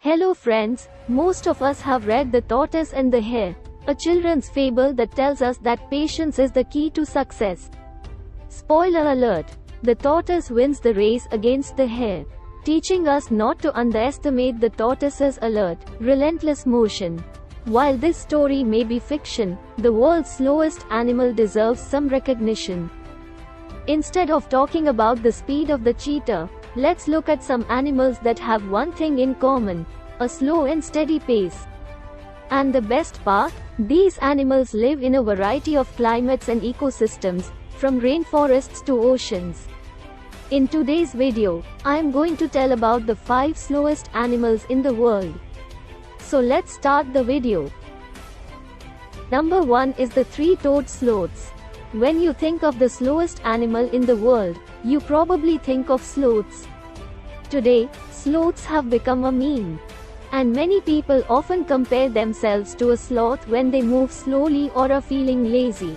Hello friends, most of us have read The Tortoise and the Hare, a children's fable that tells us that patience is the key to success. Spoiler alert, the tortoise wins the race against the hare, teaching us not to underestimate the tortoise's alert, relentless motion. While this story may be fiction, the world's slowest animal deserves some recognition. Instead of talking about the speed of the cheetah, let's look at some animals that have one thing in common: a slow and steady pace. And the best part? These animals live in a variety of climates and ecosystems, from rainforests to oceans. In today's video, I am going to tell about the 5 slowest animals in the world. So let's start the video. Number 1 is the 3-toed sloths. When you think of the slowest animal in the world, you probably think of sloths. Today, sloths have become a meme. And many people often compare themselves to a sloth when they move slowly or are feeling lazy.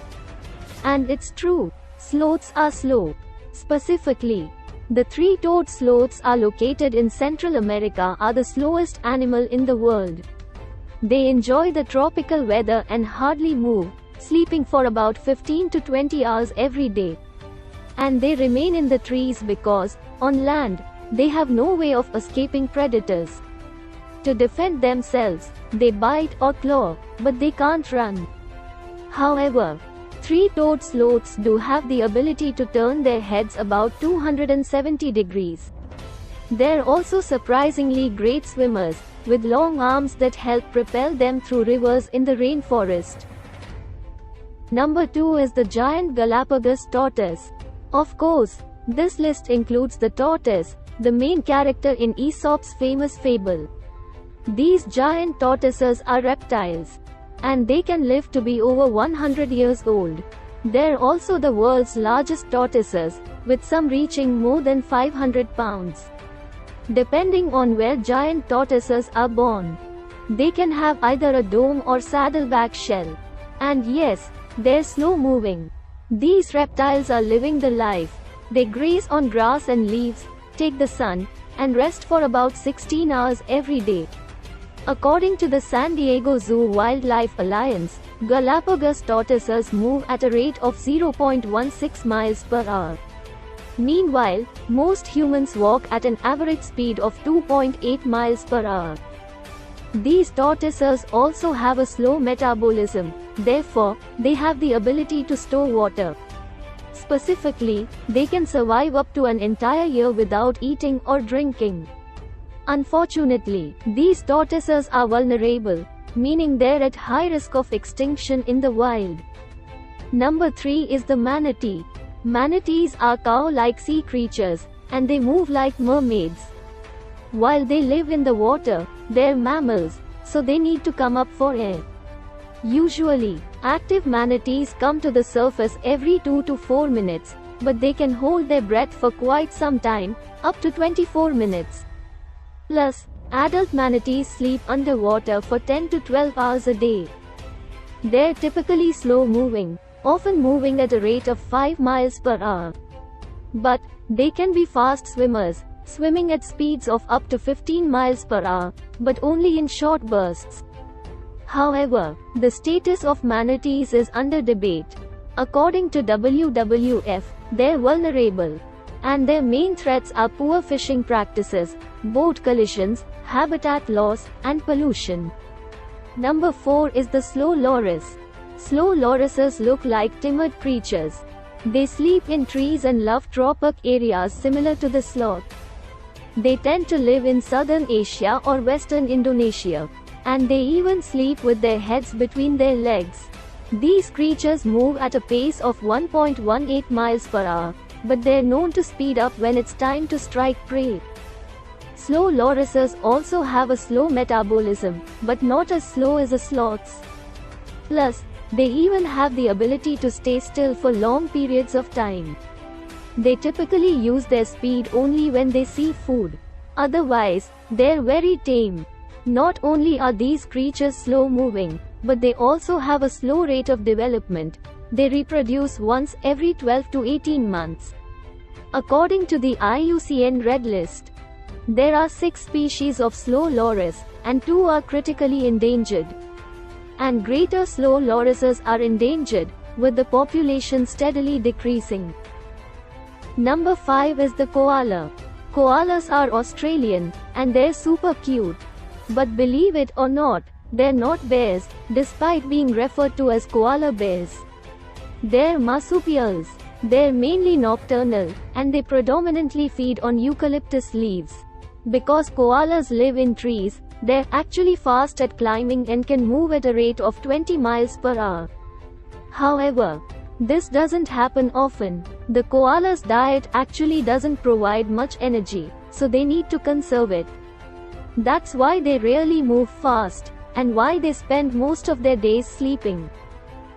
And it's true, sloths are slow. Specifically, the 3-toed sloths are located in Central America are the slowest animal in the world. They enjoy the tropical weather and hardly move, sleeping for about 15 to 20 hours every day. And they remain in the trees because, on land, they have no way of escaping predators. To defend themselves, they bite or claw, but they can't run. However, 3-toed sloths do have the ability to turn their heads about 270 degrees. They're also surprisingly great swimmers, with long arms that help propel them through rivers in the rainforest. Number 2 is the giant Galápagos tortoise. Of course, this list includes the tortoise, the main character in Aesop's famous fable. These giant tortoises are reptiles, and they can live to be over 100 years old. They're also the world's largest tortoises, with some reaching more than 500 pounds. Depending on where giant tortoises are born, they can have either a dome or saddleback shell. And yes, they're slow moving. These reptiles are living the life. They graze on grass and leaves, take the sun, and rest for about 16 hours every day. According to the San Diego Zoo Wildlife Alliance, Galápagos tortoises move at a rate of 0.16 miles per hour. Meanwhile, most humans walk at an average speed of 2.8 miles per hour. These tortoises also have a slow metabolism, therefore, they have the ability to store water. Specifically, they can survive up to an entire year without eating or drinking. Unfortunately, these tortoises are vulnerable, meaning they're at high risk of extinction in the wild. Number 3 is the manatee. Manatees are cow-like sea creatures, and they move like mermaids. While they live in the water, they're mammals, so they need to come up for air. Usually, active manatees come to the surface every 2 to 4 minutes, but they can hold their breath for quite some time, up to 24 minutes. Plus, adult manatees sleep underwater for 10 to 12 hours a day. They're typically slow-moving, often moving at a rate of 5 miles per hour. But, they can be fast swimmers, swimming at speeds of up to 15 miles per hour, but only in short bursts. However, the status of manatees is under debate. According to WWF, they're vulnerable, and their main threats are poor fishing practices, boat collisions, habitat loss, and pollution. Number 4 is the slow loris. Slow lorises look like timid creatures. They sleep in trees and love tropic areas similar to the sloth. They tend to live in southern Asia or western Indonesia, and they even sleep with their heads between their legs. These creatures move at a pace of 1.18 miles per hour, but they're known to speed up when it's time to strike prey. Slow lorises also have a slow metabolism, but not as slow as the sloths. Plus, they even have the ability to stay still for long periods of time. They typically use their speed only when they see food. Otherwise, they're very tame. Not only are these creatures slow-moving, but they also have a slow rate of development. They reproduce once every 12 to 18 months. According to the IUCN Red List, There are 6 species of slow loris, and 2 are critically endangered. And greater slow lorises are endangered, with the population steadily decreasing. Number 5 is the koala. Koalas are Australian, and they're super cute. But believe it or not, they're not bears, despite being referred to as koala bears. They're marsupials. They're mainly nocturnal, and they predominantly feed on eucalyptus leaves. Because koalas live in trees, they're actually fast at climbing and can move at a rate of 20 miles per hour. However, this doesn't happen often. The koala's diet actually doesn't provide much energy, so they need to conserve it. That's why they rarely move fast, and why they spend most of their days sleeping.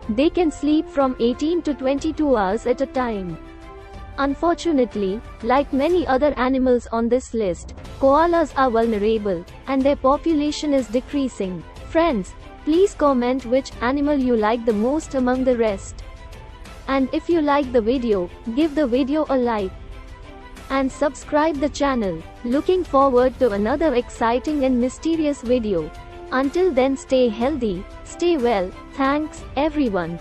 They can sleep from 18 to 22 hours at a time. Unfortunately, like many other animals on this list, koalas are vulnerable, and their population is decreasing. Friends, please comment which animal you like the most among the rest. And if you like the video, give the video a like. And subscribe the channel. Looking forward to another exciting and mysterious video. Until then, stay healthy, stay well. Thanks, everyone.